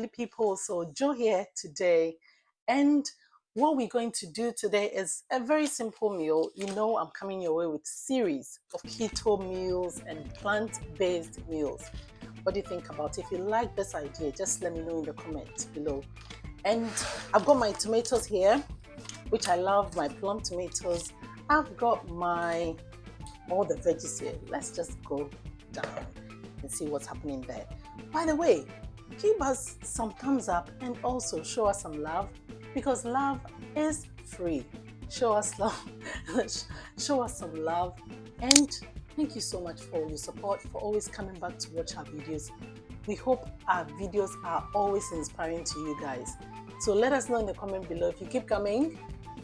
lovely people. So Joe here today, and what we're going to do today is a very simple meal. You know, I'm coming your way with series of keto meals and plant-based meals. What do you think about it? If you like this idea, just let me know in the comments below. And I've got my tomatoes here, which I love, my plum tomatoes. I've got my all the veggies here. Let's just go down and see what's happening there. By the way, give us some thumbs up and also show us some love, because love is free. Show us love, show us some love, and thank you so much for your support, for always coming back to watch our videos. We hope our videos are always inspiring to you guys. So let us know in the comment below if you keep coming.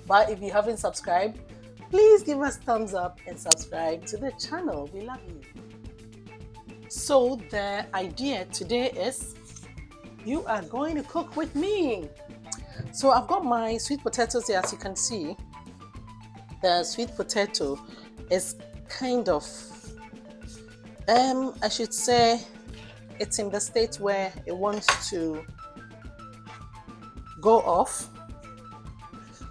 But if you haven't subscribed, please give us thumbs up and subscribe to the channel. We love you. So the idea today is you are going to cook with me. So I've got my sweet potatoes here. As you can see, the sweet potato is kind of I should say it's in the state where it wants to go off,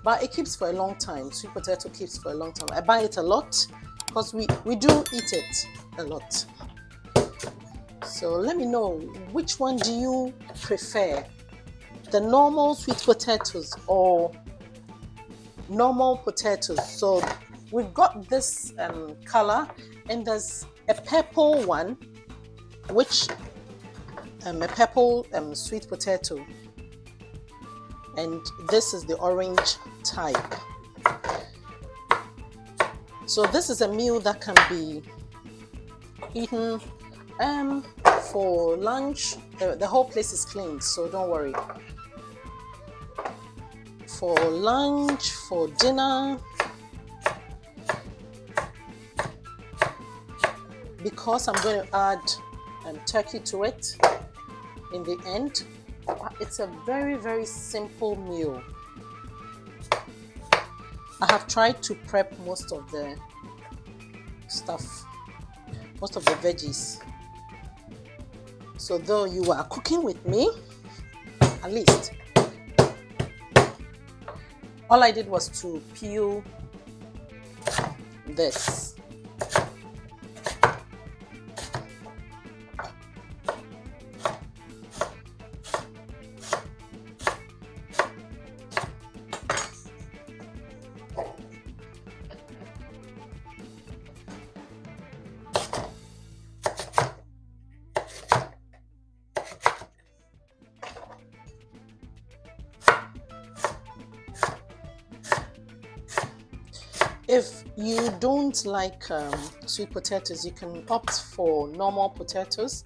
but it keeps for a long time. Sweet potato keeps for a long time. I buy it a lot because we do eat it a lot. So let me know, which one do you prefer? The normal sweet potatoes or normal potatoes? So we've got this color, and there's a purple one, which a purple sweet potato, and this is the orange type. So this is a meal that can be eaten for lunch. The whole place is clean, so don't worry. For lunch, for dinner, because I'm going to add turkey to it in the end. It's a very simple meal. I have tried to prep most of the stuff, most of the veggies. So though you are cooking with me, at least all I did was to peel this. If you don't like sweet potatoes, you can opt for normal potatoes.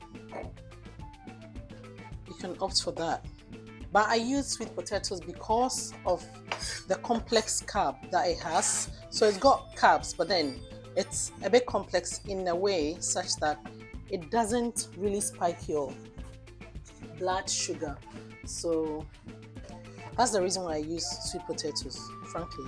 You can opt for that. But I use sweet potatoes because of the complex carb that it has. So it's got carbs, but then it's a bit complex in a way such that it doesn't really spike your blood sugar. So that's the reason why I use sweet potatoes, frankly.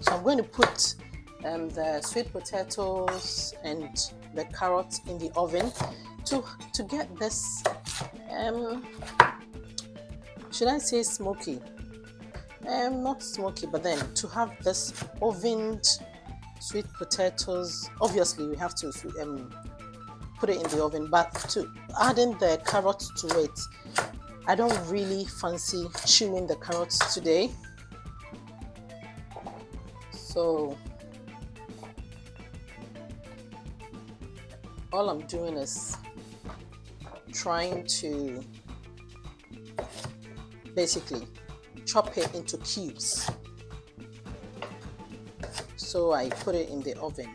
So I'm going to put the sweet potatoes and the carrots in the oven to get this, should I say smoky? Not smoky, but then to have this ovened sweet potatoes. Obviously we have to put it in the oven, but to adding the carrots to it, I don't really fancy chewing the carrots today. So all I'm doing is trying to basically chop it into cubes. So I put it in the oven.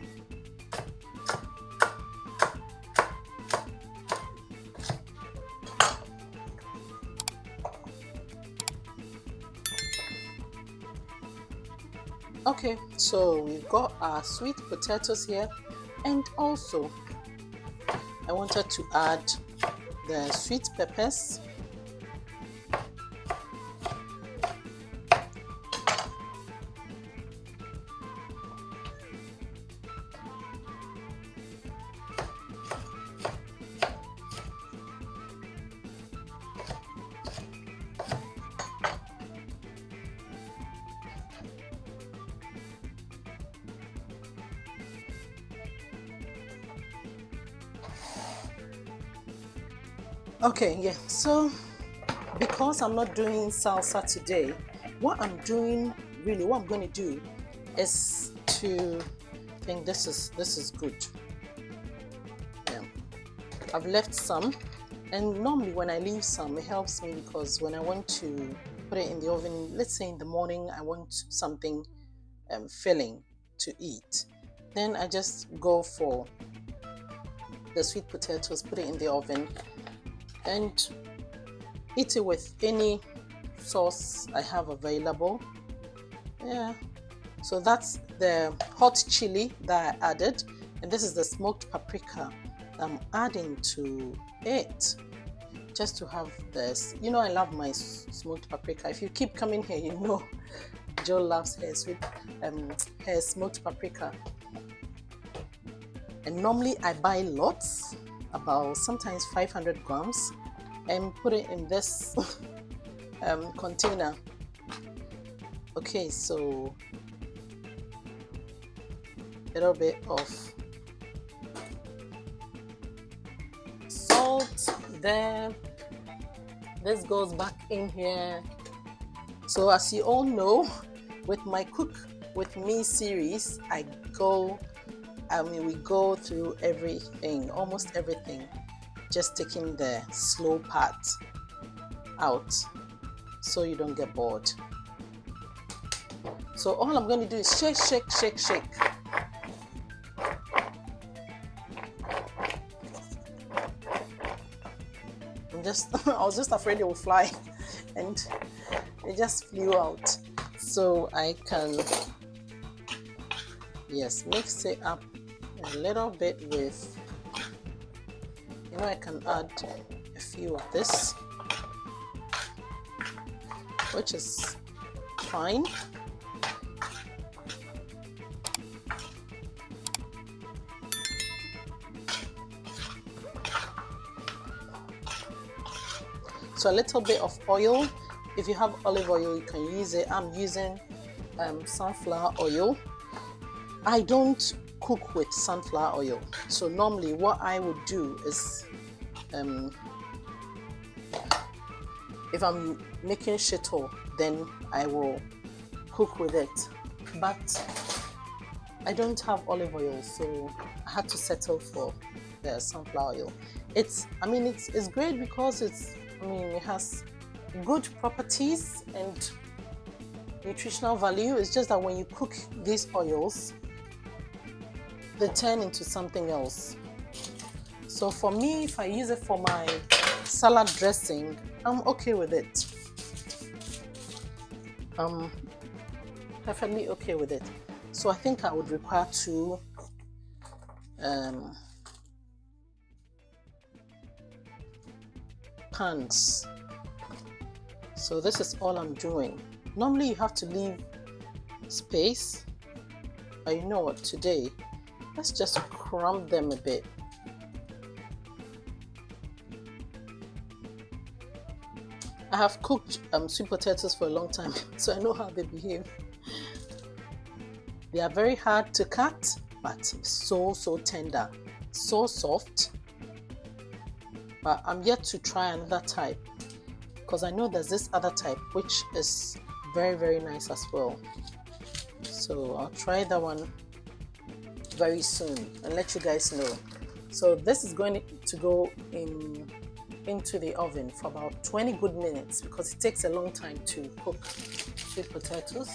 Okay, so we've got our sweet potatoes here, and also I wanted to add the sweet peppers Okay, yeah, so because I'm not doing salsa today, what I'm doing, really what I'm going to do is to think this is good. Yeah, I've left some, and normally when I leave some, it helps me because when I want to put it in the oven, let's say in the morning, I want something filling to eat, then I just go for the sweet potatoes, put it in the oven, and eat it with any sauce I have available. Yeah, so that's the hot chili that I added, and this is the smoked paprika I'm adding to it, just to have this. You know, I love my smoked paprika. If you keep coming here, you know Joe loves her smoked paprika. And normally I buy lots, about sometimes 500 grams, and put it in this container. Okay, so a little bit of salt there. This goes back in here. So as you all know, with my Cook With Me series, we go through everything, almost everything, just taking the slow part out so you don't get bored. So all I'm going to do is shake, shake, shake, shake. I was just afraid it would fly, and it just flew out. So I can, yes, mix it up a little bit with, I can add a few of this, which is fine. So a little bit of oil. If you have olive oil, you can use it. I'm using sunflower oil. I don't cook with sunflower oil. So normally what I would do is, if I'm making shito, then I will cook with it. But I don't have olive oil, so I had to settle for the sunflower oil. It's great because it has good properties and nutritional value. It's just that when you cook these oils, they turn into something else. So for me, if I use it for my salad dressing, I'm okay with it. I'm perfectly okay with it. So I think I would require 2 pans. So this is all I'm doing. Normally you have to leave space, but you know what, today let's just crumb them a bit. I have cooked sweet potatoes for a long time, so I know how they behave. They are very hard to cut, but so tender, so soft. But I'm yet to try another type, because I know there's this other type which is very, very nice as well. So I'll try that one very soon and let you guys know. So this is going to go into the oven for about 20 good minutes, because it takes a long time to cook sweet potatoes.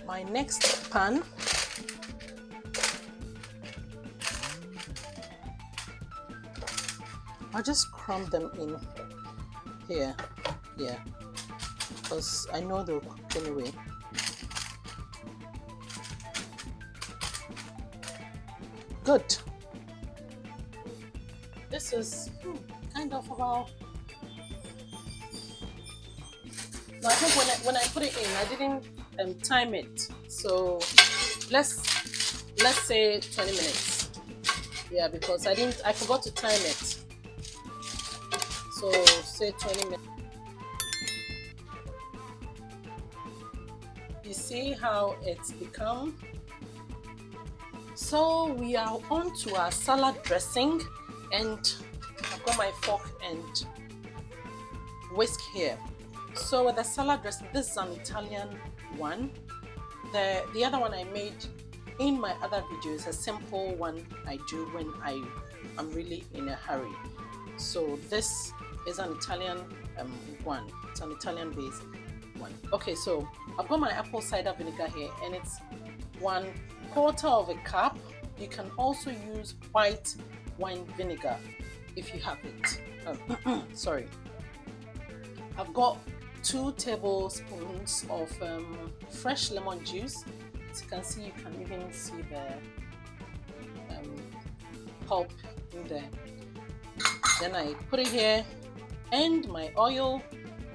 My next pan, I'll just crumb them in here, because I know they'll cook anyway. Good. This is kind of about. No, I think when I put it in, I didn't time it. So let's say 20 minutes. Yeah, because I forgot to time it. So say 20 minutes. You see how it's become? So we are on to our salad dressing, and I've got my fork and whisk here. So with the salad dressing, this is an Italian one. The other one I made in my other video is a simple one I do when I'm really in a hurry. So this is an Italian one. It's an Italian based one. Okay, so I've got my apple cider vinegar here, and it's 1/4 of a cup. You can also use white wine vinegar if you have it. Sorry. I've got 2 tablespoons of fresh lemon juice. As you can see, you can even see the pulp in there. Then I put it here, and my oil.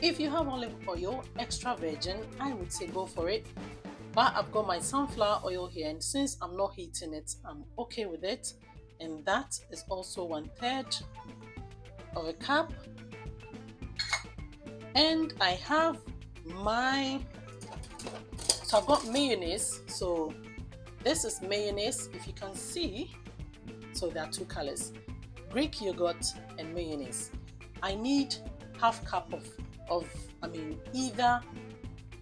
If you have olive oil, extra virgin, I would say go for it. But I've got my sunflower oil here, and since I'm not heating it, I'm okay with it. And that is also 1/3 of a cup. And I have so I've got mayonnaise. So this is mayonnaise, if you can see. So there are 2 colors, Greek yogurt and mayonnaise. I need 1/2 cup of either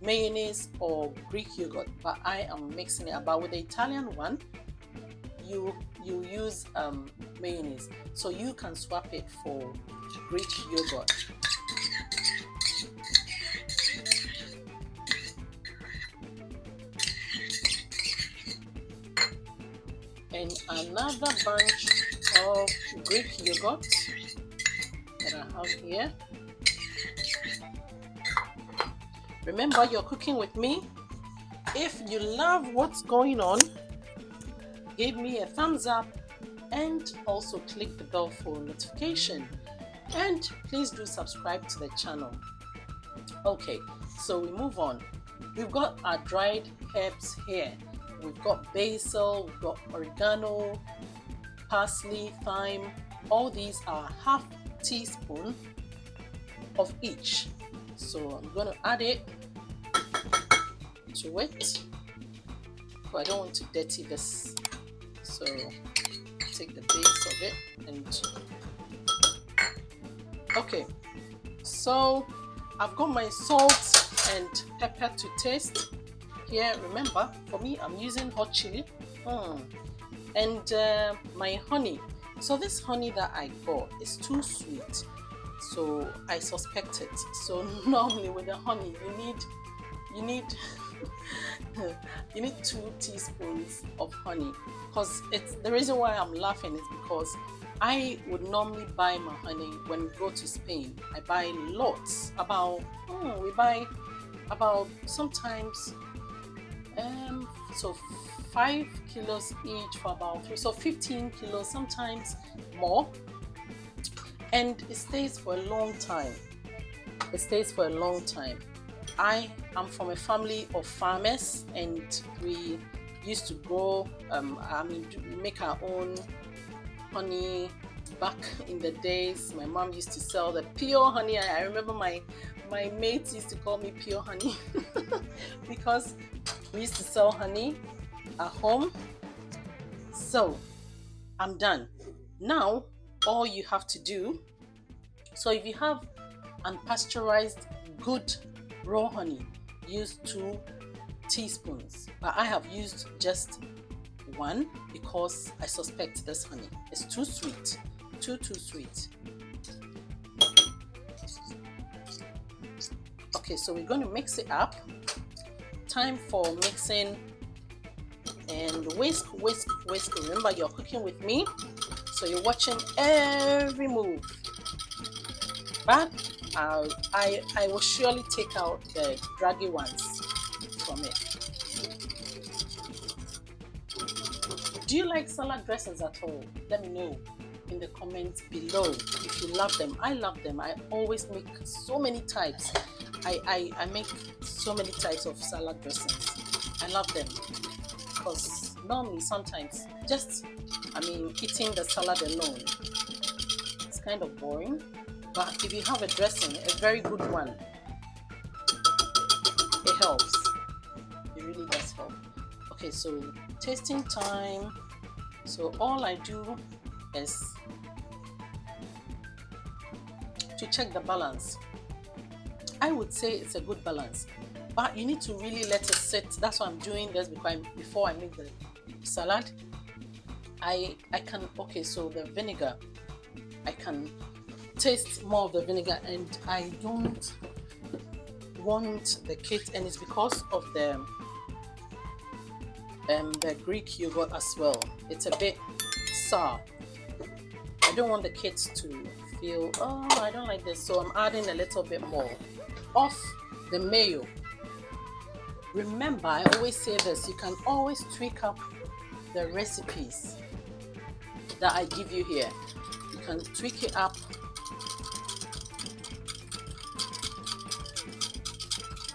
mayonnaise or Greek yogurt, but I am mixing it. But with the Italian one, you use mayonnaise, so you can swap it for Greek yogurt. And another bunch of Greek yogurt that I have here. Remember, you're cooking with me. If you love what's going on, give me a thumbs up and also click the bell for notification. And please do subscribe to the channel. Okay, so we move on. We've got our dried herbs here. We've got basil, we've got oregano, parsley, thyme. All these are 1/2 teaspoon of each. So I'm going to add it to it. But I don't want to dirty this. So take the base of it and okay. So I've got my salt and pepper to taste. Here, remember, for me, I'm using hot chili and my honey. So this honey that I got is too sweet, so I suspect it. So normally with the honey, you need 2 teaspoons of honey, because it's the reason why I'm laughing is because I would normally buy my honey when we go to Spain. I buy lots, we buy about sometimes so 5 kilos each for about 3, so 15 kilos, sometimes more, and it stays for a long time. I am from a family of farmers, and we used to grow we make our own honey. Back in the days, my mom used to sell the pure honey. I remember my mates used to call me pure honey because we used to sell honey at home. So I'm done. Now all you have to do, so if you have unpasteurized good raw honey, use 2 teaspoons, but I have used just 1 because I suspect this honey is too sweet, too sweet. Okay, so we're going to mix it up. Time for mixing and whisk. Remember, you're cooking with me, so you're watching every move. But I will surely take out the draggy ones from it. Do you like salad dressings at all? Let me know in the comments below if you love them. I love them. I always make so many types. I make so many types of salad dressings. I love them because normally sometimes just eating the salad alone, it's kind of boring. But if you have a dressing, a very good one, it helps. It really does help. Okay, so tasting time. So all I do is to check the balance. I would say it's a good balance, but you need to really let it sit. That's why I'm doing this, because before I make the salad, I can, okay, so the vinegar, I can taste more of the vinegar, and I don't want the kit, and it's because of the Greek yogurt as well. It's a bit sour. I don't want the kit to feel, oh, I don't like this, so I'm adding a little bit more of the mayo. Remember, I always say this, you can always tweak up the recipes that I give you here. You can tweak it up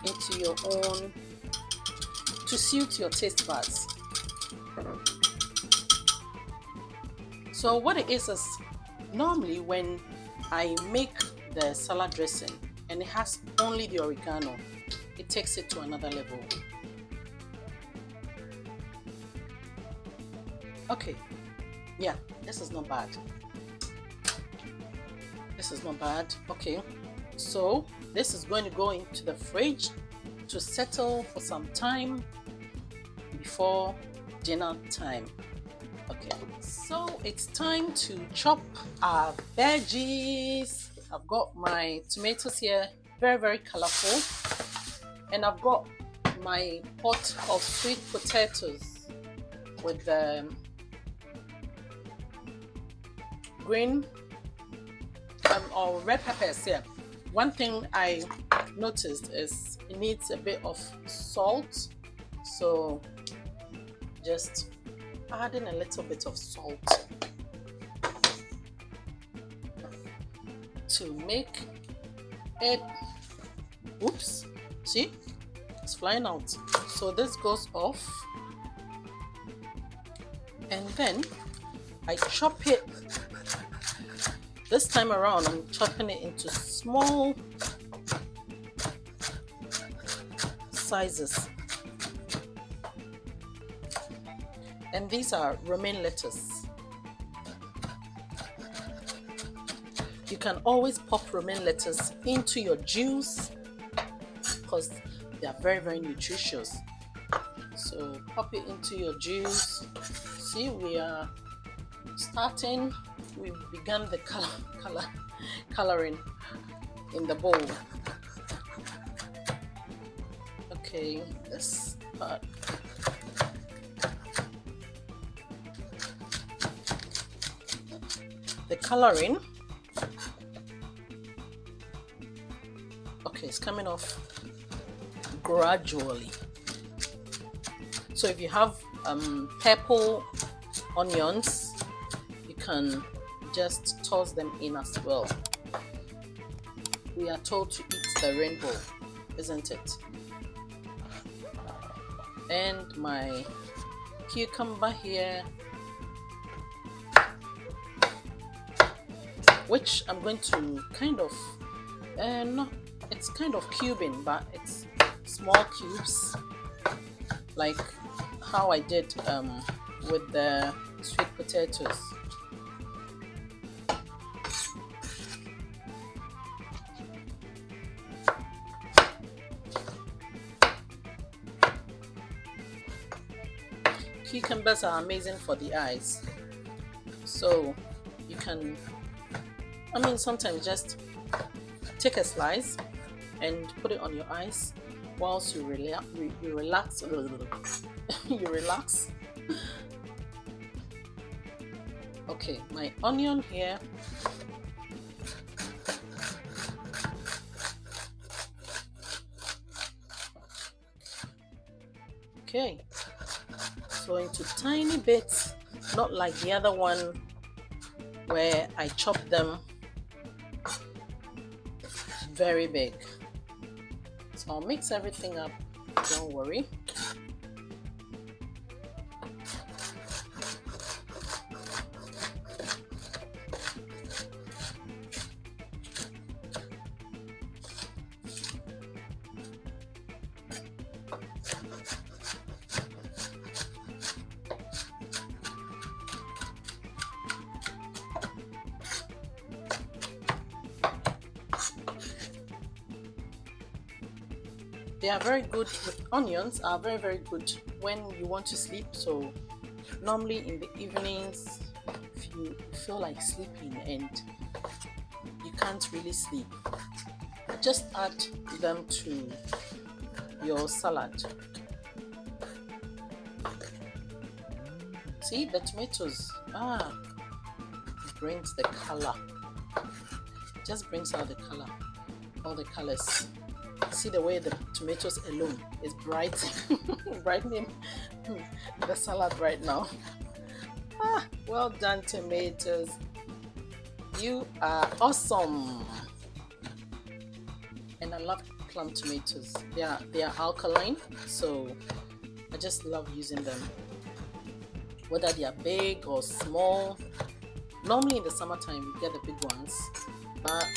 into your own, to suit your taste buds. So what it is normally when I make the salad dressing and it has only the oregano, it takes it to another level. Okay, yeah, this is not bad. This is not bad. Okay, so this is going to go into the fridge to settle for some time before dinner time. Okay, so it's time to chop our veggies. I've got my tomatoes here, very, very colorful, and I've got my pot of sweet potatoes with the green or red peppers here. One thing I noticed is it needs a bit of salt, so just adding a little bit of salt to make it, oops, see, it's flying out. So this goes off, and then I chop it. This time around I'm chopping it into small sizes, and these are romaine lettuce. You can always pop romaine lettuce into your juice because they are very, very nutritious. So pop it into your juice. See, we are starting. We've begun the coloring in the bowl. Okay, this part. The coloring, okay, it's coming off gradually. So if you have purple onions, you can just toss them in as well. We are told to eat the rainbow, isn't it? And my cucumber here, which I'm going to kind of, no, it's kind of cubing, but it's small cubes, like how I did with the sweet potatoes. Cucumbers are amazing for the eyes, so you can, I mean, sometimes just take a slice and put it on your eyes whilst you relax. You relax. Okay, my onion here. Okay, so into tiny bits, not like the other one where I chopped them very big. So I'll mix everything up, don't worry. They are very good with onions, are very, very good when you want to sleep. So normally in the evenings, if you feel like sleeping and you can't really sleep, just add them to your salad. See, the tomatoes, brings the color. Just brings out the color, all the colors. See the way the tomatoes alone is brightening the salad right now. Well done, tomatoes. You are awesome. And I love plum tomatoes. They are alkaline, so I just love using them. Whether they are big or small. Normally in the summertime you get the big ones, but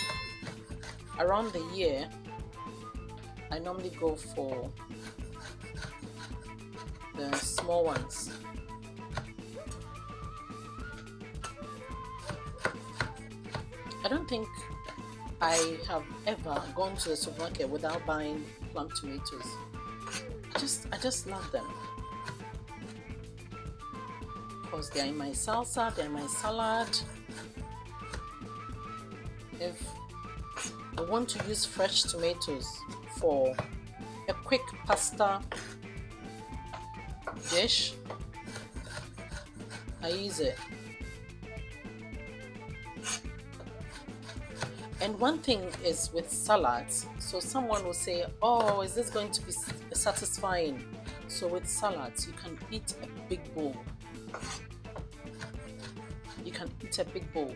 around the year I normally go for the small ones. I don't think I have ever gone to the supermarket without buying plum tomatoes. I just love them because they're in my salsa, they're in my salad. If I want to use fresh tomatoes for a quick pasta dish, I use it. And one thing is with salads, so someone will say, oh, is this going to be satisfying? So with salads, you can eat a big bowl. You can eat a big bowl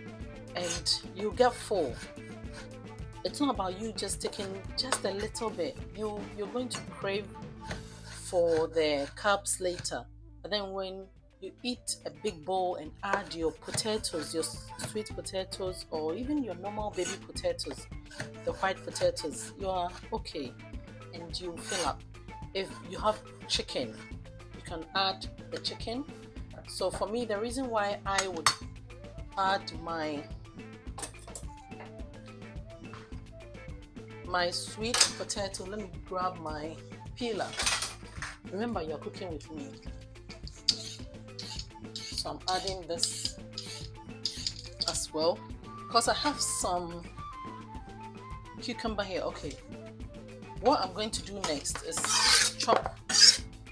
and you get full. It's not about you just taking just a little bit. You're going to crave for the carbs later. But then when you eat a big bowl and add your potatoes, your sweet potatoes, or even your normal baby potatoes, the white potatoes, you are okay and you fill up. If you have chicken, you can add the chicken. So for me, the reason why I would add my sweet potato, let me grab my peeler. Remember, you're cooking with me. So I'm adding this as well because I have some cucumber here. Okay, what I'm going to do next is chop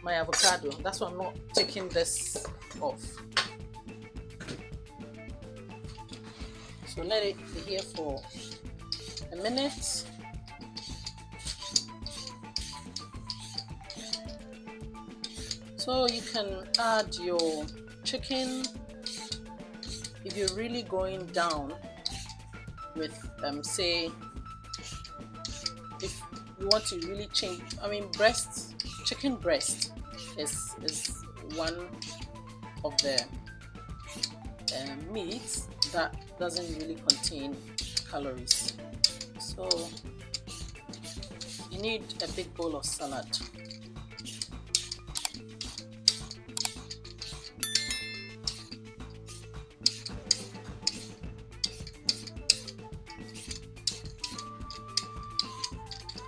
my avocado. That's why I'm not taking this off. So let it be here for a minute. So you can add your chicken if you're really going down with say if you want to really change. I mean, chicken breast is one of the meats that doesn't really contain calories. So you need a big bowl of salad.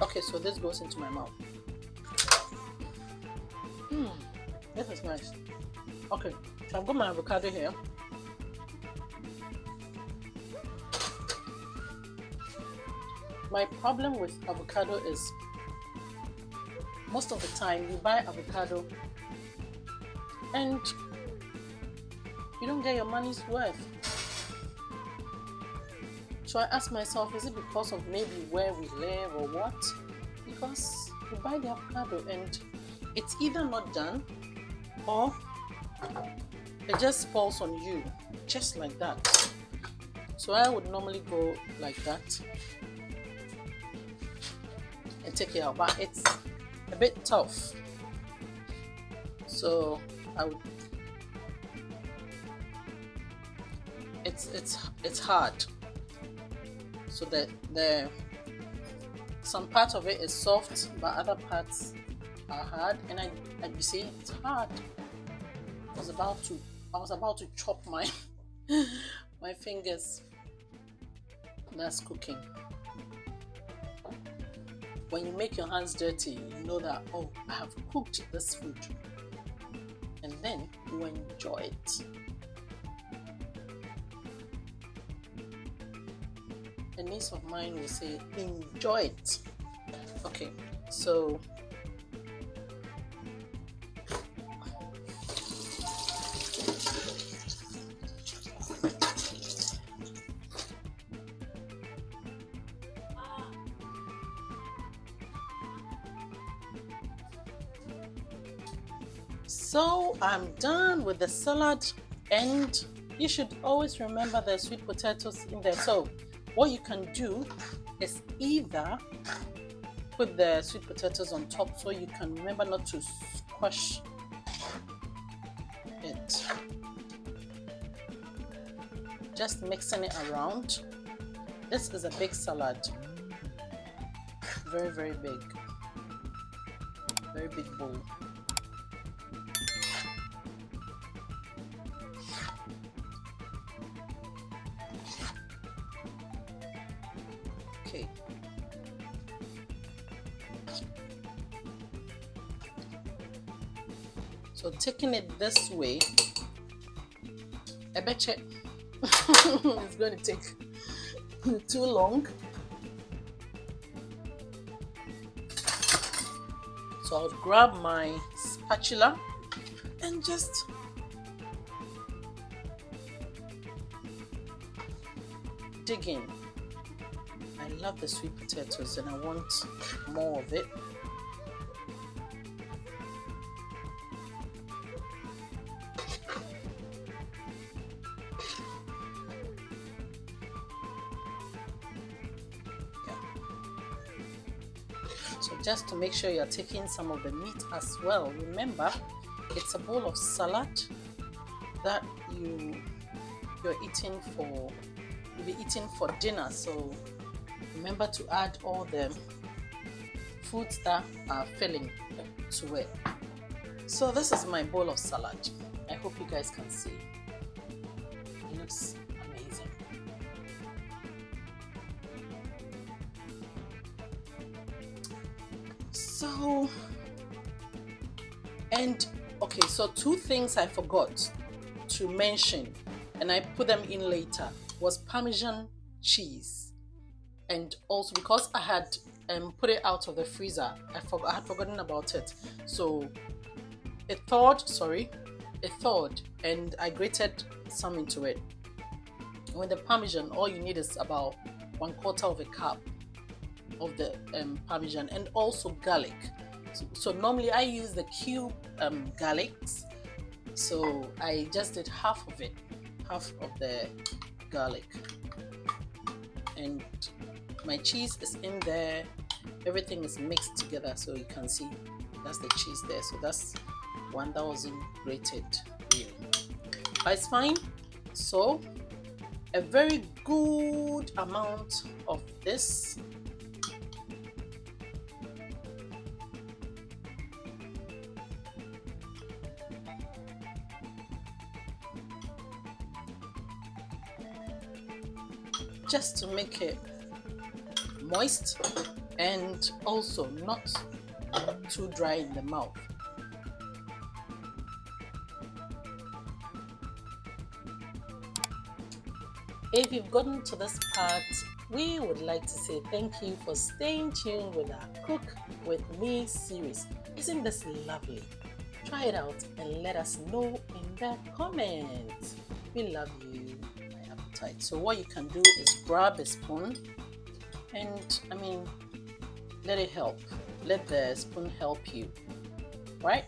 Okay, so this goes into my mouth. This is nice. Okay, so I've got my avocado here. My problem with avocado is most of the time you buy avocado and you don't get your money's worth. So I ask myself, is it because of maybe where we live or what? Because you buy the avocado and it's either not done or it just falls on you, just like that. So I would normally go like that and take it out, but it's a bit tough. So I would. It's hard. So that some part of it is soft, but other parts are hard, and you see it's hard. I was about to chop my my fingers. That's cooking. when you make your hands dirty, you know that, oh, I have cooked this food. And then you enjoy it. A niece of mine will say, enjoy it. Okay, so I'm done with the salad, and you should always remember the sweet potatoes in there. So what you can do is either put the sweet potatoes on top, so you can remember not to squash it. Just mixing it around. This is a big salad, very, very big, very big bowl. Okay. So taking it this way, I bet you it's going to take too long. So I'll grab my spatula and just dig in. I love the sweet potatoes and I want more of it. So just to make sure you're taking some of the meat as well. Remember, it's a bowl of salad that you're eating for, you'll be eating for dinner. So remember to add all the foods that are filling to it. So this is my bowl of salad. I hope you guys can see. It looks amazing. So, and okay, so two things I forgot to mention, and I put them in later, was Parmesan cheese. And also because I had put it out of the freezer, I had forgotten about it. So a thawed, and I grated some into it. With the Parmesan, all you need is about 1/4 of a cup of the Parmesan, and also garlic. So normally I use the cube garlics. So I just did half of it, half of the garlic. And my cheese is in there. Everything is mixed together, so you can see that's the cheese there. So that's one that wasn't grated really, but it's fine. So a very good amount of this. Just to make it moist and also not too dry in the mouth. If you've gotten to this part, we would like to say thank you for staying tuned with our Cook With Me series. Isn't this lovely? Try it out and let us know in the comments. We love you. So what you can do is grab a spoon and let it help. Let the spoon help you, right?